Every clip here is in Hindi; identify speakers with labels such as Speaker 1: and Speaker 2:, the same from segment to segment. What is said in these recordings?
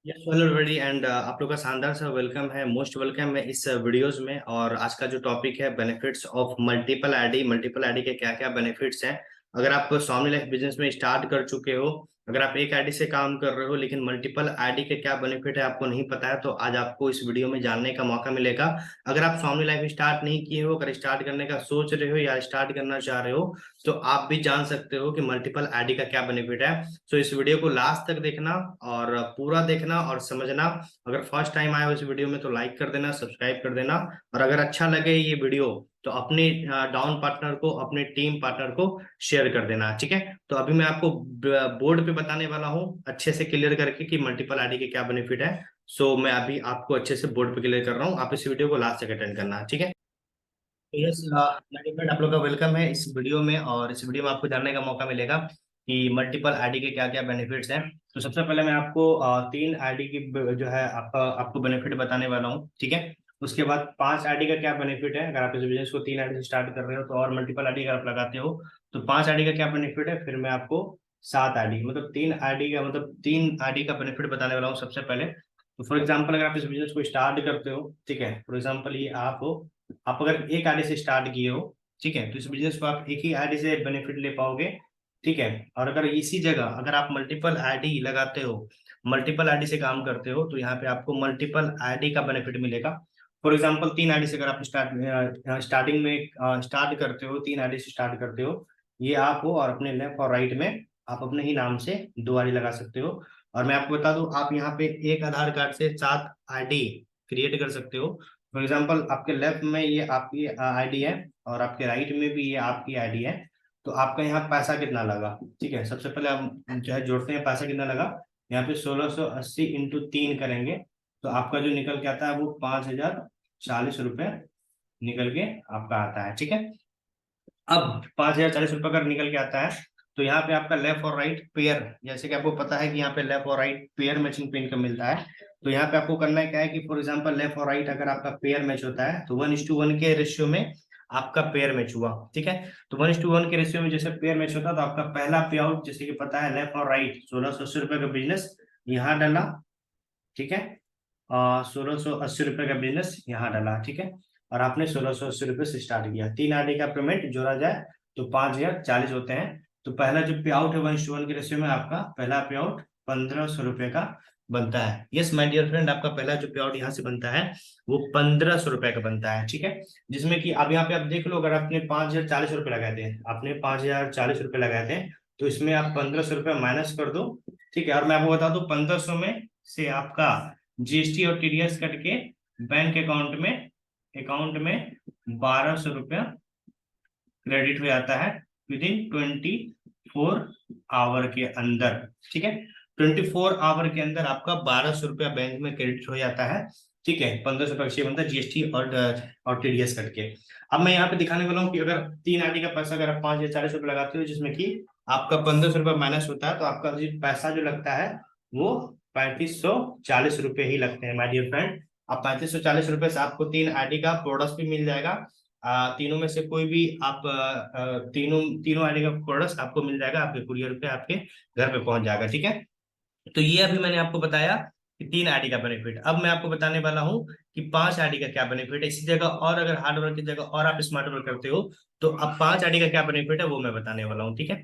Speaker 1: यस हेलो एवरीबॉडी एंड आप लोग का शानदार सा वेलकम है। मोस्ट वेलकम है इस वीडियोस में। और आज का जो टॉपिक है बेनिफिट्स ऑफ मल्टीपल आईडी के क्या क्या बेनिफिट्स हैं। अगर आप स्वामी लाइफ बिजनेस में स्टार्ट कर चुके हो, अगर आप एक आईडी से काम कर रहे हो लेकिन मल्टीपल आईडी के क्या बेनिफिट है आपको नहीं पता है, तो आज आपको इस वीडियो में जानने का मौका मिलेगा। अगर आप स्वामी लाइफ स्टार्ट नहीं किए हो, अगर स्टार्ट करने का सोच रहे हो या स्टार्ट करना चाह रहे हो, तो आप भी जान सकते हो कि मल्टीपल आईडी का क्या बेनिफिट है। सो इस वीडियो को लास्ट तक देखना और पूरा देखना और समझना। अगर फर्स्ट टाइम आए हो इस वीडियो में तो लाइक कर देना, सब्सक्राइब कर देना। और अगर अच्छा लगे ये वीडियो तो अपने डाउन पार्टनर को, अपने टीम पार्टनर को शेयर कर देना, ठीक है। तो अभी मैं आपको बोर्ड पे बताने वाला हूँ अच्छे से क्लियर करके कि मल्टीपल आईडी के क्या बेनिफिट है। सो मैं अभी आपको अच्छे से बोर्ड पे क्लियर कर रहा हूँ, आप इस वीडियो को लास्ट तक अटेंड करना, ठीक है। यस फ्रेंड, आप लोग का वेलकम है इस वीडियो में। और इस वीडियो में आपको जानने का मौका मिलेगा कि मल्टीपल आईडी के क्या क्या बेनिफिट्स हैं। तो सबसे पहले मैं आपको तीन आईडी की जो है आपको बेनिफिट बताने वाला हूँ, ठीक है। उसके बाद पांच आईडी का क्या बेनिफिट है, अगर आप इस बिजनेस को तीन आईडी से स्टार्ट कर रहे हो तो, और मल्टीपल आईडी अगर आप लगाते हो तो पांच आईडी का क्या बेनिफिट है। फिर मैं आपको सात आईडी मतलब तीन आईडी का बेनिफिट बताने वाला हूँ सबसे पहले। तो फॉर एग्जाम्पल अगर आप इस बिजनेस को स्टार्ट करते हो, ठीक है, फॉर एग्जाम्पल ये आप हो, आप अगर एक आईडी से स्टार्ट किए हो, ठीक है, तो इस बिजनेस को आप एक ही आईडी से बेनिफिट ले पाओगे, ठीक है। और अगर इसी जगह अगर आप मल्टीपल आईडी लगाते हो, मल्टीपल आईडी से काम करते हो, तो यहाँ पे आपको मल्टीपल आईडी का बेनिफिट मिलेगा। फॉर एग्जांपल तीन आईडी से अगर आप स्टार्टिंग में स्टार्ट करते हो, तीन आईडी से स्टार्ट करते हो, ये आप हो, और अपने लेफ्ट और राइट में आप अपने ही नाम से दो आईडी लगा सकते हो। और मैं आपको बता दूं, आप यहाँ पे एक आधार कार्ड से सात आईडी क्रिएट कर सकते हो। फॉर एग्जाम्पल आपके लेफ्ट में ये आपकी आईडी है और आपके राइट में भी ये आपकी आईडी है। तो आपका यहाँ पैसा कितना लगा, ठीक है, सबसे पहले हम जो है जोड़ते हैं पैसा कितना लगा। यहाँ पे 1680 इंटू तीन करेंगे तो आपका जो निकल के आता है वो 5040 रुपये निकल के आपका आता है, ठीक है। अब 5040 रुपये का निकल के आता है, तो यहाँ पे आपका लेफ्ट और राइट पेयर, जैसे कि आपको पता है कि यहाँ पे लेफ्ट और राइट पेयर मैचिंग पे इनकम मिलता है। तो यहाँ पे आपको करना है क्या है कि फॉर एग्जांपल लेफ्ट और राइट अगर आपका पेयर मैच होता है तो 1:1 के रेशियो में आपका पेयर मैच हुआ, ठीक है। तो 1:1 के रेशियो में जैसे पेयर मैच होता है तो आपका पहला पे आउट, जैसे कि पता है लेफ्ट और राइट 1680 रुपये का बिजनेस यहाँ डाला, ठीक है। 1680 रुपये का बिजनेस यहाँ डाला, ठीक है। और आपने 1680 रुपये से स्टार्ट किया, तीन आईडी का पेमेंट जोड़ा जाए तो 5040 होते हैं। तो पहला जो पे आउट है 1:1 के रेशियो में आपका पहला पे आउट 1500 रुपये का बनता है। यस माय डियर फ्रेंड, आपका पहला जो पे आउट यहाँ से बनता है वो 1500 रुपये का बनता है, ठीक है। जिसमें कि अब यहाँ पे आप देख लो, अगर आपने 5040 रुपये लगाए थे, आपने 5040 रुपये लगाए थे, तो इसमें आप 1500 रुपये माइनस कर दो, ठीक है। और मैं आपको बता दूं 1500 में से आपका जीएसटी और टीडीएस कट के बैंक अकाउंट में 1200 रुपया क्रेडिट हो जाता है विद इन 24 आवर के अंदर, ठीक है। 24 आवर के अंदर आपका 1200 रुपया बैंक में क्रेडिट हो जाता है, ठीक है। 1500 बनता है जीएसटी और टीडीएस कट के। अब मैं यहाँ पे दिखाने वाला हूँ कि अगर तीन आईडी का पैसा अगर आप 5040 रुपये लगाते हो, जिसमें कि आपका 1500 रुपये माइनस होता है, तो आपका पैसा जो लगता है वो 3540 रुपये ही लगते हैं माय डियर फ्रेंड। अब 3540 रुपये से आपको तीन आईडी का प्रोडक्ट भी मिल जाएगा। तीनों में से कोई भी आप तीनों तीनों आईडी का प्रोडक्ट आपको मिल जाएगा, आपके कुरियर पे आपके घर पे पहुंच जाएगा, ठीक है। तो ये अभी मैंने आपको बताया कि तीन आईडी का बेनिफिट। अब मैं आपको बताने वाला हूँ कि पांच आईडी का क्या बेनिफिट है। इसी जगह और अगर हार्ड वर्क की जगह और आप स्मार्ट वर्क करते हो तो अब पांच आईडी का क्या बेनिफिट है वो मैं बताने वाला हूँ, ठीक है।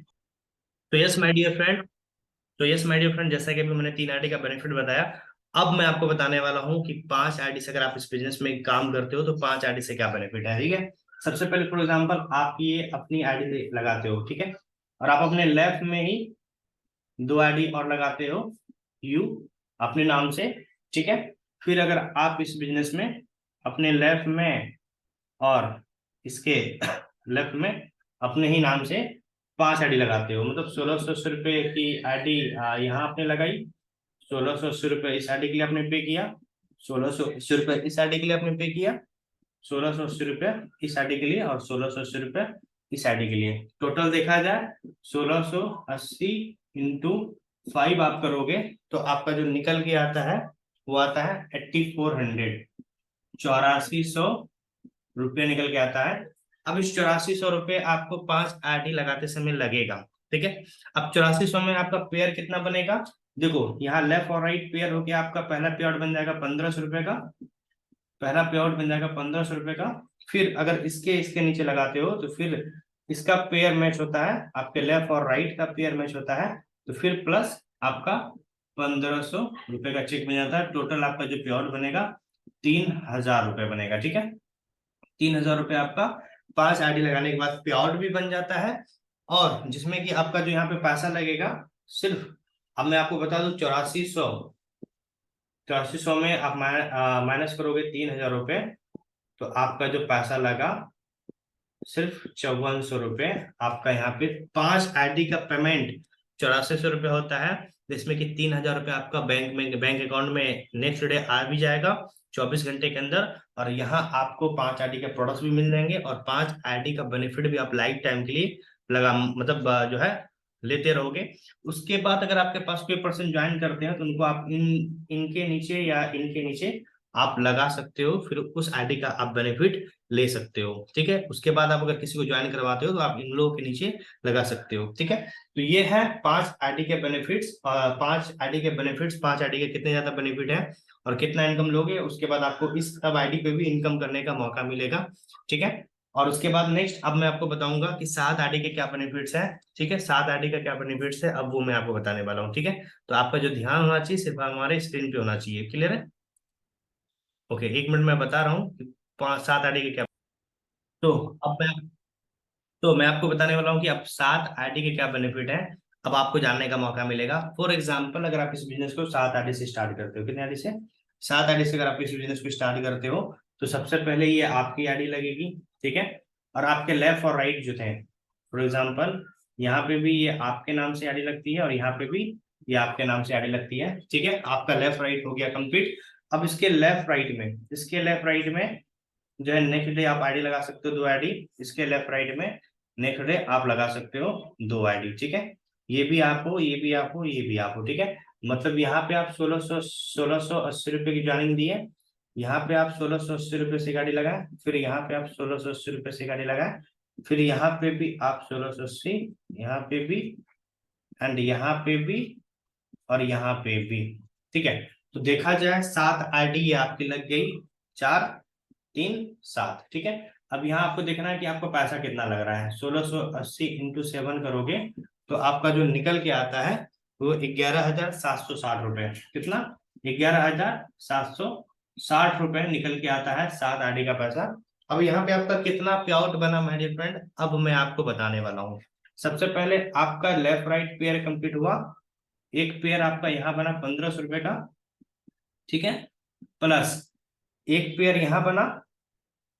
Speaker 1: तो यस माय डियर फ्रेंड, जैसा कि अभी मैंने तीन आईडी का बेनिफिट बताया, अब मैं आपको बताने वाला हूँ कि पांच आईडी से अगर आप इस बिजनेस में काम करते हो तो पांच आईडी से क्या बेनिफिट है, ठीक है। सबसे पहले फॉर एग्जांपल आप ये अपनी आईडी लगाते हो, ठीक है, और आप अपने लेफ्ट में ही दो आईडी और लगाते हो यू अपने नाम से, ठीक है। फिर अगर आप इस बिजनेस में अपने लेफ्ट में और इसके लेफ्ट में अपने ही नाम से पांच आईडी लगाते हो, मतलब 1680 रुपये की आईडी यहाँ आपने लगाई, 1680 रुपये इस आईडी के लिए आपने पे किया, 1680 रुपये इस आईडी के लिए आपने पे किया, 1680 रुपये इस आईडी के लिए और 1680 रुपये इस आईडी के लिए। टोटल देखा जाए 1680 इंटू 5 आप करोगे तो आपका जो निकल के आता है वो आता है 8400, 8400 रुपये निकल के आता है। अब इस 8400 रुपये आपको पांच आईडी लगाते समय लगेगा, ठीक है। अब 8400 में आपका पेयर कितना बनेगा, देखो यहाँ लेफ्ट और राइट पेयर हो गया, आपका पहला पे आउट बन जाएगा 1500 रुपए का, पहला पे आउट बन जाएगा 1500 रुपए का। फिर अगर इसके इसके नीचे लगाते हो तो फिर इसका पेयर मैच होता है, आपके लेफ्ट और राइट का पेयर मैच होता है, तो फिर प्लस आपका 1500 रुपए का चेक बन जाता है। टोटल आपका जो पे आउट बनेगा 3000 रुपए बनेगा, ठीक है। 3000 रुपये आपका 5 आईडी लगाने के बाद पे आउट भी बन जाता है। और जिसमें कि आपका जो यहाँ पे पैसा लगेगा सिर्फ, अब मैं आपको बता दूं 8400, 8400 में आप माइनस करोगे 3000 रुपये, तो आपका जो पैसा लगा सिर्फ 5400 रुपये। आपका यहाँ पे 5 आईडी का पेमेंट 8400 रुपये होता है, जिसमें कि 3000 रुपये आपका बैंक अकाउंट में नेक्स्ट डे आ भी जाएगा 24 घंटे के अंदर। और यहाँ आपको 5 आईडी के प्रोडक्ट्स भी मिल जाएंगे और 5 आईडी का बेनिफिट भी आप लाइफ टाइम के लिए लगा मतलब जो है लेते रहोगे। उसके बाद अगर आपके पास कोई पर्सन ज्वाइन करते हैं तो उनको आप इनके नीचे या इनके नीचे आप लगा सकते हो, फिर उस आईडी का आप बेनिफिट ले सकते हो, ठीक है। उसके बाद आप अगर किसी को ज्वाइन करवाते हो तो आप इन लोगों के नीचे लगा सकते हो, ठीक है। तो ये है 5 आईडी के बेनिफिट्स, 5 आईडी के बेनिफिट्स, 5 आईडी के कितने ज्यादा बेनिफिट है और कितना इनकम लोगे, उसके बाद आपको इस सब आईडी पे भी इनकम करने का मौका मिलेगा, ठीक है। और उसके बाद नेक्स्ट अब मैं आपको बताऊंगा कि 7 आईडी के क्या बेनिफिट्स है, ठीक है। 7 आईडी का क्या बेनिफिट्स है अब वो मैं आपको बताने वाला हूँ, ठीक है। तो आपका जो ध्यान होना चाहिए सिर्फ हमारे स्क्रीन पे होना चाहिए, क्लियर है। ओके, 1 मिनट मैं बता रहा हूँ कि 5 7 आईडी के क्या। तो अब मैं आपको बताने वाला हूँ कि अब 7 आईडी के क्या बेनिफिट है, अब आपको जानने का मौका मिलेगा। फॉर एग्जाम्पल अगर आप इस बिजनेस को 7 आईडी से स्टार्ट करते हो, कितने आईडी से, 7 आईडी से अगर आप इस बिजनेस को स्टार्ट करते हो तो सबसे पहले ये आपकी आईडी लगेगी, ठीक है। और आपके लेफ्ट और राइट जो थे, फॉर एग्जाम्पल यहाँ पे भी ये आपके नाम से आईडी लगती है और यहाँ पे भी ये आपके नाम से आईडी लगती है, ठीक है। आपका लेफ्ट राइट हो गया कंप्लीट। अब इसके लेफ्ट राइट में जो है नेक्स्ट डे आप आईडी लगा सकते हो 2 आईडी, इसके लेफ्ट राइट में नेक्स्ट डे आप लगा सकते हो 2 आईडी, ठीक है। ये भी आप हो, ये भी आप हो, ये भी आप हो, ठीक है। मतलब यहाँ पे आप 1680 रुपये की ज्वाइनिंग दी है, यहाँ पे आप 1680 रुपये से गाड़ी लगाए, फिर यहाँ पे आप 1680 रुपये से गाड़ी लगाए, फिर यहाँ पे भी आप 1680, यहाँ पे भी एंड यहाँ पे भी और यहाँ पे भी, ठीक है। तो देखा जाए 7 आईडी आपकी लग गई, 4 3 7, ठीक है। अब यहाँ आपको देखना है कि आपको पैसा कितना लग रहा है। 1680 × 7 करोगे तो आपका जो निकल के आता है वो 11,760 रुपये, कितना, 11,760 रुपये निकल के आता है 7 आईडी का पैसा। अब यहाँ पे आपका कितना पे आउट बना माय डियर फ्रेंड, अब मैं आपको बताने वाला हूँ। सबसे पहले आपका लेफ्ट राइट पेयर कंप्लीट हुआ, एक पेयर आपका यहाँ बना 1500 रुपये का, ठीक है, प्लस एक पेयर यहाँ बना।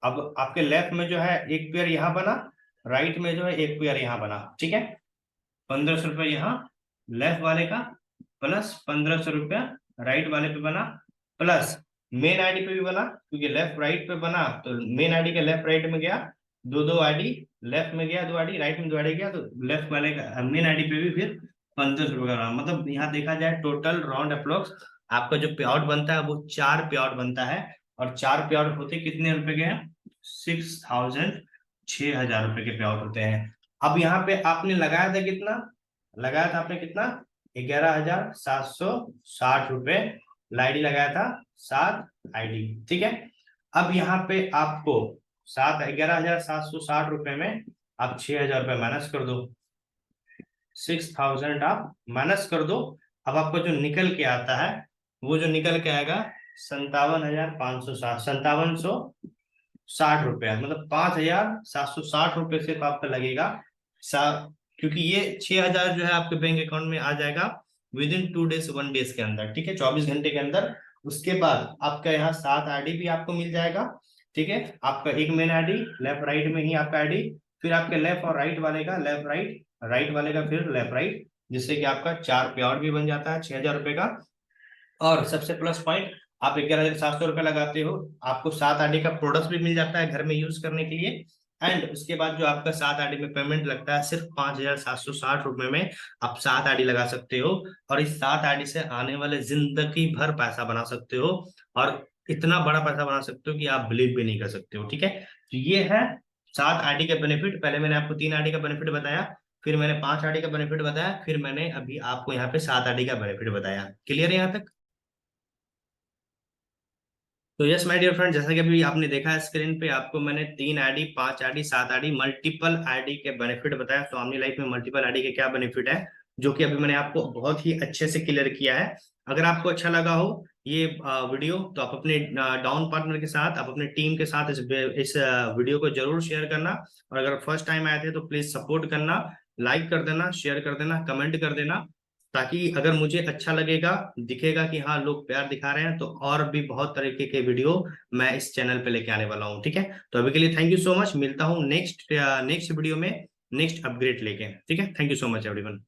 Speaker 1: अब आपके लेफ्ट में जो है एक पेयर यहाँ बना, राइट में जो है एक पेयर यहाँ बना, ठीक है। 1500 रुपये यहाँ लेफ्ट वाले का, प्लस 1500 रुपया राइट वाले पे बना, प्लस मेन आईडी पे भी बना, क्योंकि लेफ्ट राइट पे बना तो मेन आईडी के लेफ्ट राइट में गया दो दो आईडी, लेफ्ट में गया 2 आईडी, राइट में 2 आईडी गया, तो लेफ्ट वाले का मेन आईडी पे भी फिर 1500 रुपये का। मतलब यहाँ देखा जाए टोटल राउंड अप्रोक्स आपका जो पे आउट बनता है वो 4 पे आउट बनता है। और 4 पे आउट होते कितने रुपए के हैं, 6000 के पे आउट होते हैं। अब यहाँ पे आपने लगाया था कितना, लगाया था आपने कितना, 11,760 रुपये लाइडी लगाया था 7 आईडी, ठीक है। अब यहाँ पे आपको 11,760 रुपये में आप 6000 रुपये माइनस कर दो, 6000 आप माइनस कर दो। अब आपको जो निकल के आता है वो जो निकल के आएगा 57,560 मतलब 5,760 रुपये सिर्फ आपका लगेगा। क्योंकि ये 6,000 जो है आपके बैंक अकाउंट में आ जाएगा विद इन 2 डेज 1 डेज के अंदर, ठीक है, 24 घंटे के अंदर। उसके बाद आपका यहाँ 7 आईडी भी आपको मिल जाएगा, ठीक है। आपका एक मेन आईडी, लेफ्ट राइट में ही आपका आईडी, फिर आपके लेफ्ट और राइट वाले का लेफ्ट राइट, राइट वाले का फिर लेफ्ट राइट, जिससे कि आपका 4 पे आउट भी बन जाता है 6,000 रुपये का। और सबसे प्लस पॉइंट, आप 11,700 रुपये लगाते हो, आपको 7 आईडी का प्रोडक्ट भी मिल जाता है घर में यूज करने के लिए। एंड उसके बाद जो आपका 7 आईडी में पेमेंट लगता है सिर्फ 5,760 रुपये में आप 7 आईडी लगा सकते हो। और इस 7 आईडी से आने वाले जिंदगी भर पैसा बना सकते हो, और इतना बड़ा पैसा बना सकते हो कि आप बिलीव भी नहीं कर सकते हो, ठीक है। तो ये है 7 आईडी का बेनिफिट। पहले मैंने आपको 3 आईडी का बेनिफिट बताया, फिर मैंने 5 आरडी का बेनिफिट बताया, फिर मैंने अभी आपको यहाँ पे 7 आरडी का बेनिफिट बताया। क्लियर है यहाँ तक? तो यस माय डियर फ्रेंड, जैसा कि अभी आपने देखा स्क्रीन पे, आपको मैंने 3 ID, 5 ID, 7 ID, multiple ID के बेनिफिट बताया। तो अपनी लाइफ में मल्टीपल आईडी के क्या बेनिफिट है, जो कि अभी मैंने आपको बहुत ही अच्छे से क्लियर किया है। अगर आपको अच्छा लगा हो ये वीडियो, तो आप अपने डाउन पार्टनर के साथ, आप अपने टीम के साथ इस वीडियो को जरूर शेयर करना। और अगर फर्स्ट टाइम आए थे तो प्लीज सपोर्ट करना, लाइक कर देना, शेयर कर देना, कमेंट कर देना, ताकि अगर मुझे अच्छा लगेगा, दिखेगा कि हाँ लोग प्यार दिखा रहे हैं, तो और भी बहुत तरीके के वीडियो मैं इस चैनल पे लेके आने वाला हूँ। ठीक है, तो अभी के लिए थैंक यू सो मच, मिलता हूँ नेक्स्ट नेक्स्ट वीडियो में नेक्स्ट अपग्रेड लेके। ठीक है, thank you so much everyone.